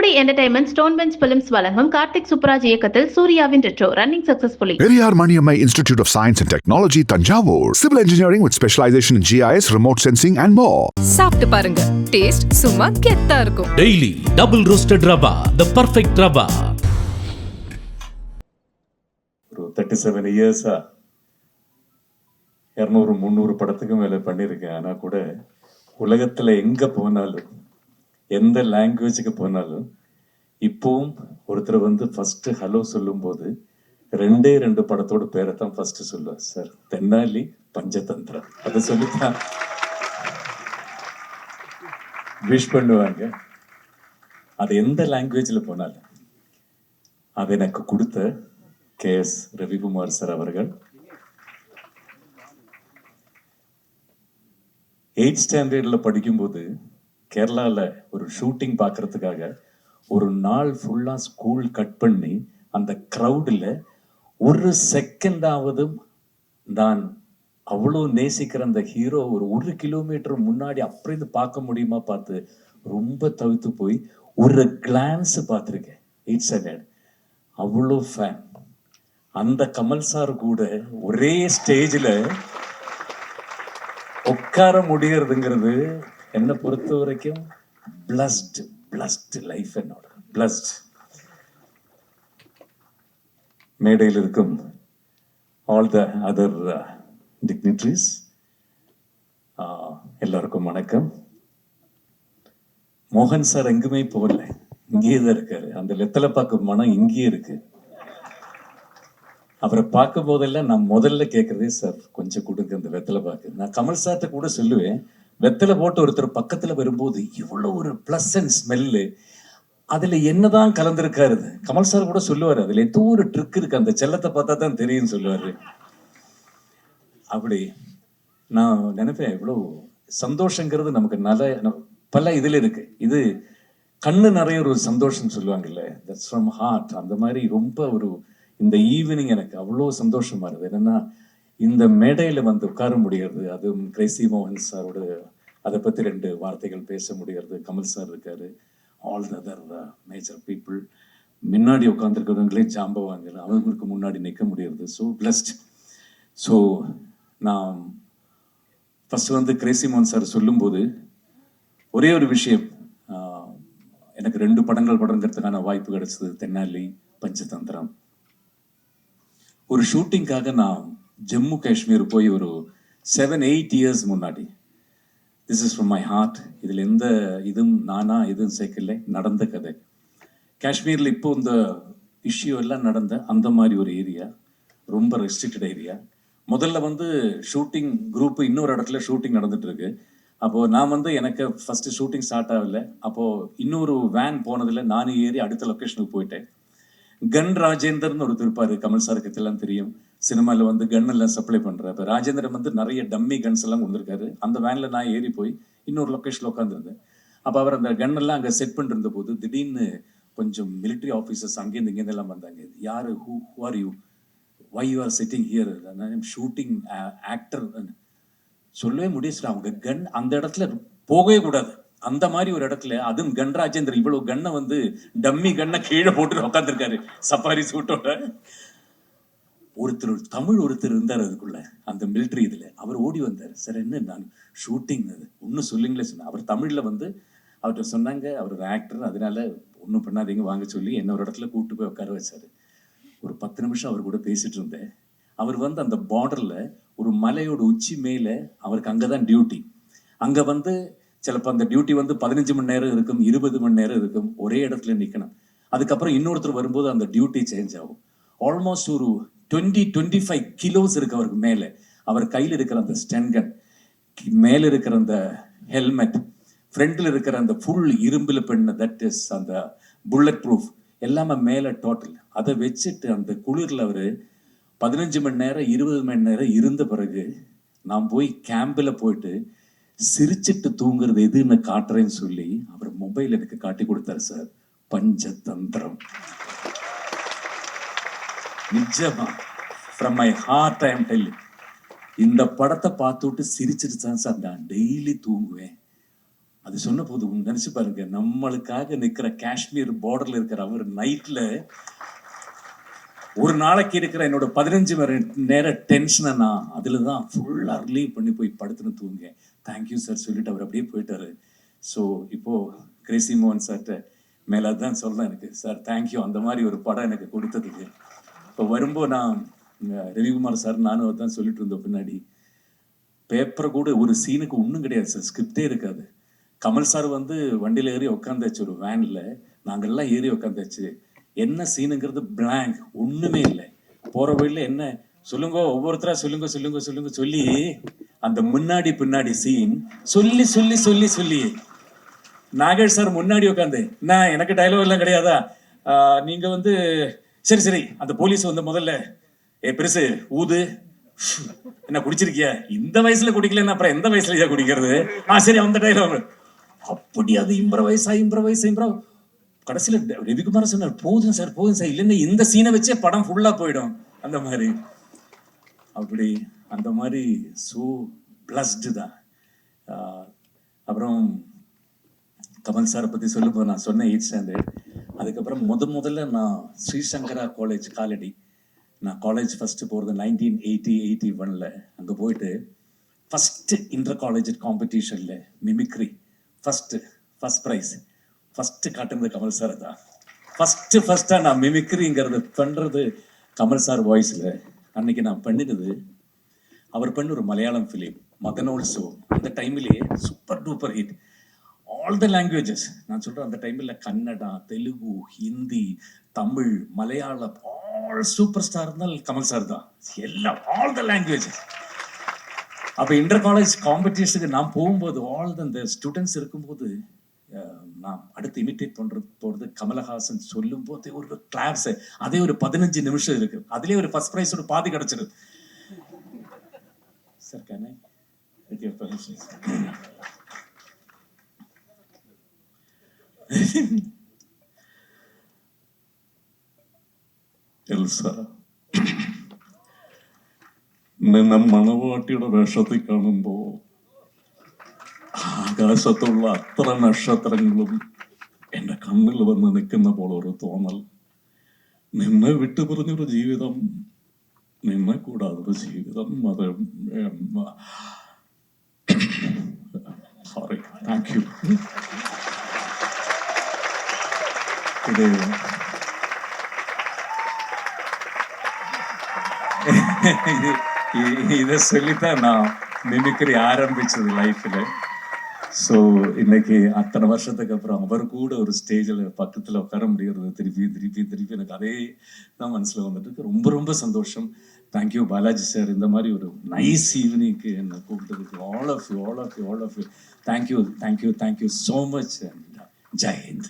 Movie Entertainment Stone Bench Films வழங்கும் கார்த்திக் சுப்ராஜ் இயக்கத்தில் சூர்யாவின் retro running successfully. Periyar Maniammai Institute of Science and Technology, Tanjavur. Civil engineering with specialization in GIS, remote sensing and more. சாப்பிட்டு பாருங்க, taste சும்மா கெத்தா இருக்கும். Daily double roasted rava, the perfect rava. 37 இயர்ஸா 200-300 படத்துக்கு மேலே பண்ணியிருக்கேன். ஆனால் கூட உலகத்தில் எங்கே போனாலும் எந்த லாங்குவேஜுக்கு போனாலும் இப்போவும் ஒருத்தர் வந்து ஃபஸ்ட்டு ஹலோ சொல்லும்போது 2 படத்தோட பேரை தான் ஃபஸ்ட்டு சொல்லுவார். சார் தென்னாலி பஞ்சதந்திரம் அதை சொல்லித்தான் விஷ் பண்ணுவாங்க. அது எந்த லாங்குவேஜில் போனாலும் அதை எனக்கு கொடுத்த KS ரவிக்குமார் சார் அவர்கள் 8th ஸ்டாண்டர்டில் படிக்கும்போது கேரளாவில் ஒரு ஷூட்டிங் பார்க்கறதுக்காக ஒரு நாள் ஃபுல்லாக ஸ்கூல் கட் பண்ணி அந்த க்ரௌடில் ஒரு செகண்டாவது நான் அவ்வளோ நேசிக்கிற அந்த ஹீரோ ஒரு 1 கிலோமீட்டர் முன்னாடி அப்படிந்து பார்க்க முடியுமா பார்த்து ரொம்ப தவித்து போய் ஒரு கிளான்ஸ் பார்த்துருக்கேன். 8th ஸ்டாண்டர்ட் அவ்வளோ ஃபேன். அந்த கமல் சார் கூட ஒரே ஸ்டேஜில் உட்கார முடியறதுங்கிறது என்னை பொறுத்த வரைக்கும் பிளஸ்ட் லைஃப். என்னோட பிளஸ்ட். மேடையில் இருக்கும் ஆல் த அதர் டிக்னிட்ரிஸ் எல்லாருக்கும் வணக்கம். மோகன் சார் எங்குமே போகல, இங்கேயே தான் இருக்காரு. அந்த வெத்தலை பாக்கு மனம் இங்கேயே இருக்கு. அவரை பார்க்கும் போதெல்லாம் நான் முதல்ல கேட்கறதே சார் கொஞ்சம் கொடுங்க அந்த வெத்தலை பாக்கு. நான் கமல் சார்ட்ட கூட சொல்லுவேன், வெத்தலை போட்டு ஒருத்தர் பக்கத்துல வரும்போது இவ்வளவு ஒரு பிளசன்ட் ஸ்மெல்லு, அதுல என்னதான் கலந்துருக்காரு. கமல் சார் கூட சொல்லுவாரு, அதுல ஏதோ ஒரு ட்ரிக் இருக்கு, அந்த செல்லத்தை பார்த்தா தான் தெரியும் சொல்லுவாரு. அப்படி நான் நினைப்பேன், இவ்வளவு சந்தோஷங்கிறது நமக்கு நல்ல பல இதுல இருக்கு. இது கண்ணு நிறைய ஒரு சந்தோஷம் சொல்லுவாங்கல்ல, தட்ஸ் ஃப்ரம் ஹார்ட். அந்த மாதிரி ரொம்ப ஒரு இந்த ஈவினிங் எனக்கு அவ்வளோ சந்தோஷமா இருக்குது. என்னன்னா இந்த மேடையில் வந்து உட்கார முடியாது, அதுவும் கிரேசி மோகன் சாரோட அதை பற்றி 2 வார்த்தைகள் பேச முடியாது. கமல் சார் இருக்காரு, all the other major people முன்னாடி உட்காந்துருக்கிறவங்களே ஜாம்பவாங்க, அவங்களுக்கு முன்னாடி நிற்க முடியாது. So blessed. ஸோ நான் ஃபஸ்ட்டு வந்து கிரேசி மோகன் சார் சொல்லும்போது ஒரே ஒரு விஷயம், எனக்கு 2 படங்கள் படங்கிறதுக்கான வாய்ப்பு கிடைச்சது. தென்னாலி பஞ்சதந்திரம். ஒரு ஷூட்டிங்காக நான் ஜம்மு காஷ்மீர் போய் ஒரு 7-8 இயர்ஸ் முன்னாடி. This is from my heart. இதில் எந்த இதுவும் நானா எதுவும் சேர்க்கல, நடந்த கதை. காஷ்மீரில் இப்போ இந்த இஷ்யூ எல்லாம் நடந்த அந்த மாதிரி ஒரு ஏரியா, ரொம்ப ரெஸ்ட்ரிக்டட் ஏரியா. முதல்ல வந்து ஷூட்டிங் குரூப் இன்னொரு இடத்துல ஷூட்டிங் நடந்துட்டு இருக்கு. அப்போது நான் வந்து எனக்கு ஃபஸ்ட்டு ஷூட்டிங் ஸ்டார்ட் ஆகலை. அப்போது இன்னொரு வேன் போனதில் நானும் ஏறி அடுத்த லொக்கேஷனுக்கு போயிட்டேன். கன் ராஜேந்தர்னு ஒருத்தர் இருப்பாரு, கமல் சாருக்கு எல்லாம் தெரியும். சினிமாவில் வந்து கன் எல்லாம் சப்ளை பண்றாரு. இப்போ ராஜேந்திரன் வந்து நிறைய டம்மி கன்ஸ் எல்லாம் கொண்டிருக்காரு. அந்த வேன்ல நான் ஏறி போய் இன்னொரு லொக்கேஷன்ல உட்காந்துருந்தேன். அப்போ அவர் அந்த கன் எல்லாம் அங்கே செட் பண்ணிருந்த போது திடீர்னு கொஞ்சம் மிலிட்ரி ஆஃபீஸர்ஸ் அங்கேருந்து இங்கேருந்து எல்லாம் வந்தாங்க. யாரு, who are you, why you are sitting here, shooting actor சொல்லவே முடியாது. அவங்க கன் அந்த இடத்துல போகவே கூடாது, அந்த மாதிரி ஒரு இடத்துல. அதுவும் கன் ராஜேந்தர் இவ்வளவு கண்ணை வந்து டம்மி கண்ணை கீழே போட்டு உட்காந்துருக்காரு சஃபாரி சூட்டோட. ஒருத்தர் தமிழ் ஒருத்தர் இருந்தார் அதுக்குள்ள, அந்த மிலிட்ரி இதுல. அவர் ஓடி வந்தார். சார் என்ன, நான் ஷூட்டிங் அது ஒன்றும் சொல்லுங்களே சொன்னேன். அவர் தமிழ்ல வந்து அவர்கிட்ட சொன்னாங்க, அவர் ஒரு ஆக்டர், அதனால ஒன்றும் பண்ணாதீங்க வாங்க சொல்லி என்ன ஒரு இடத்துல கூப்பிட்டு போய் உட்கார வச்சாரு. ஒரு 10 நிமிஷம் அவர் கூட பேசிட்டு இருந்தேன். அவர் வந்து அந்த பார்டர்ல ஒரு மலையோட உச்சி மேல, அவருக்கு அங்கதான் டியூட்டி. அங்க வந்து சிலப்போ அந்த டியூட்டி வந்து 15 மணி நேரம் இருக்கும், 20 மணி நேரம் இருக்கும், ஒரே இடத்துல நிற்கணும். அதுக்கப்புறம் இன்னொருத்தர் வரும்போது அந்த டியூட்டி சேஞ்ச் ஆகும். ஆல்மோஸ்ட் ஒரு 20-25 கிலோஸ் இருக்கு அவருக்கு மேலே. அவர் கையில் இருக்கிற அந்த ஸ்டன் கன், மேலே இருக்கிற அந்த ஹெல்மெட், ஃப்ரண்ட்ல இருக்கிற அந்த ஃபுல் இரும்பில் பண்ண தட் இஸ் அந்த புல்லட் ப்ரூஃப் எல்லாமே மேலே டோட்டல். அதை வச்சுட்டு அந்த குளிரில் அவர் 15 மணி நேரம் 20 மணி நேரம் இருந்த பிறகு நான் போய் கேம்பில் போயிட்டு சிரிச்சிட்டு தூங்குறது எதுன்னு காட்டுறேன்னு சொல்லி அவர் மொபைல் எனக்கு காட்டி கொடுத்தாரு. சார் பஞ்சதந்திரம் நிஜமா from my heart I am telling. இந்த படத்தை பார்த்துட்டு சிரிச்சிட்டு தான் சார் நான் டெய்லி தூங்குவேன். அது சொன்ன போது நினைச்சு பாருங்க, நம்மளுக்காக நிற்கிற காஷ்மீர் பார்டர்ல இருக்கிற அவர் நைட்ல ஒரு நாளைக்கு இருக்கிற என்னோட 15 மணி நேர டென்ஷனை நான் அதில் தான் ஃபுல்லாக ரிலீவ் பண்ணி போய் படுத்துன்னு தூங்க. தேங்க்யூ சார் சொல்லிட்டு அவர் அப்படியே போயிட்டாரு. ஸோ இப்போது கிரேசி மோகன் சார்கிட்ட மேலே தான் சொல்கிறேன், எனக்கு சார் தேங்க்யூ அந்த மாதிரி ஒரு படம் எனக்கு கொடுத்ததுக்கு. இப்போ வரும்போது நான் ரவிக்குமார் சார் நானும் தான் சொல்லிட்டு இருந்தோம், பின்னாடி பேப்பரை கூட ஒரு சீனுக்கு ஒன்றும் கிடையாது சார், ஸ்கிரிப்டே இருக்காது. கமல் சார் வந்து வண்டியில் ஏறி உட்காந்தாச்சு ஒரு வேனில், நாங்கள்லாம் ஏறி உட்காந்தாச்சு. என்ன சீனுங்கிறது பிளாங்க், ஒண்ணுமே இல்லை. போற வழியில என்ன சொல்லுங்க, ஒவ்வொருத்தரா சொல்லுங்க சொல்லுங்க சொல்லுங்க சொல்லி அந்த முன்னாடி பின்னாடி சீன் சொல்லி சொல்லி சொல்லி சொல்லி நாகேஷ் சார் முன்னாடி உட்காந்து, நான் எனக்கு டைலாக் எல்லாம் கிடையாதா, நீங்க வந்து சரி சரி அந்த போலீஸ் வந்து முதல்ல பெருசு ஊது, என்ன குடிச்சிருக்கியா, இந்த வயசுல குடிக்கலன்னா அப்புறம் எந்த வயசுலயா குடிக்கிறது, சரி அந்த டைலாக். அப்படி அது இம்ப்ரவைஸ் கடைசியில ரவிக்குமார் சொன்னார், போதும் சார் இல்லைன்னா இந்த சீனை வச்சே படம் ஃபுல்லா போயிடும் அந்த மாதிரி. அப்படி அந்த மாதிரி ஸோ பிளஸ்டு தான். அப்புறம் கமல் சாரை பற்றி சொல்லும்போது நான் சொன்னேன் 8th ஸ்டாண்டர்ட். அதுக்கப்புறம் முதல்ல நான் ஸ்ரீசங்கரா காலேஜ் காலடி, நான் காலேஜ் ஃபஸ்ட்டு போகிறது 1980-81 அங்கே போயிட்டு ஃபஸ்ட்டு இன்டர் காலேஜ் காம்படிஷனில் மிமிக்ரி ஃபஸ்ட் ப்ரைஸ் ஃபஸ்ட்டு காட்டுறது கமல் சார் தான். ஃபஸ்ட்டாக நான் மிமிக்ரிங்கிறது பண்ணுறது கமல் சார் வாய்ஸில். அன்னைக்கு நான் பண்ணினது அவர் பண்ண ஒரு மலையாளம் ஃபிலிம் மகனோல்சோ, அந்த டைம்லேயே super duper hit. All the languages நான் சொல்கிறேன், அந்த டைமில் Kannada, Telugu, Hindi, Tamil, Malayalam all super star இருந்தால் கமல் சார் தான். எல்லாம் ஆல் த லாங்குவேஜஸ். அப்போ இன்டர் காலேஜ் காம்படிஷனுக்கு நான் போகும்போது ஆல் அந்த ஸ்டூடெண்ட்ஸ் இருக்கும்போது நான் அடுத்து இமிட்டேட் போகிறது கமலஹாசன் சொல்லும் போதே ஒரு கிளாப்ஸ், அதே ஒரு 15 நிமிஷம் இருக்கு, அதுலேயே ஒரு ஃபர்ஸ்ட் ப்ரைஸ் ஒரு பாதி கிடைச்சிருது சார். கேன் എൽസ, നിന്നെ മണവാട്ടിയുടെ വേഷത്തിൽ കാണുമ്പോ ആകാശത്തുള്ള അത്ര നക്ഷത്രങ്ങളും എൻ്റെ കണ്ണിൽ വന്ന് നിൽക്കുന്ന പോലെ ഒരു തോന്നൽ. നിന്നെ വിട്ടുപിരിഞ്ഞൊരു ജീവിതം, നിന്നെ കൂടാതൊരു ജീവിതം, അത് സോറി, താങ്ക് യു. இதை சொல்லித்தான் நான் மிமிக்ரி ஆரம்பிச்சது லைஃப்ல. ஸோ இன்னைக்கு அத்தனை வருஷத்துக்கு அப்புறம் அவர் கூட ஒரு ஸ்டேஜில் பக்கத்தில் உட்கார முடிகிறது திருப்பி எனக்கு அதே தான் மனசில் வந்துட்டு இருக்கு. ரொம்ப சந்தோஷம். தேங்க்யூ பாலாஜி சார், இந்த மாதிரி ஒரு நைஸ் ஈவினிங்க்கு என்னை கூப்பிட்டதுக்கு. All of you thank you so much. And Jai Hind.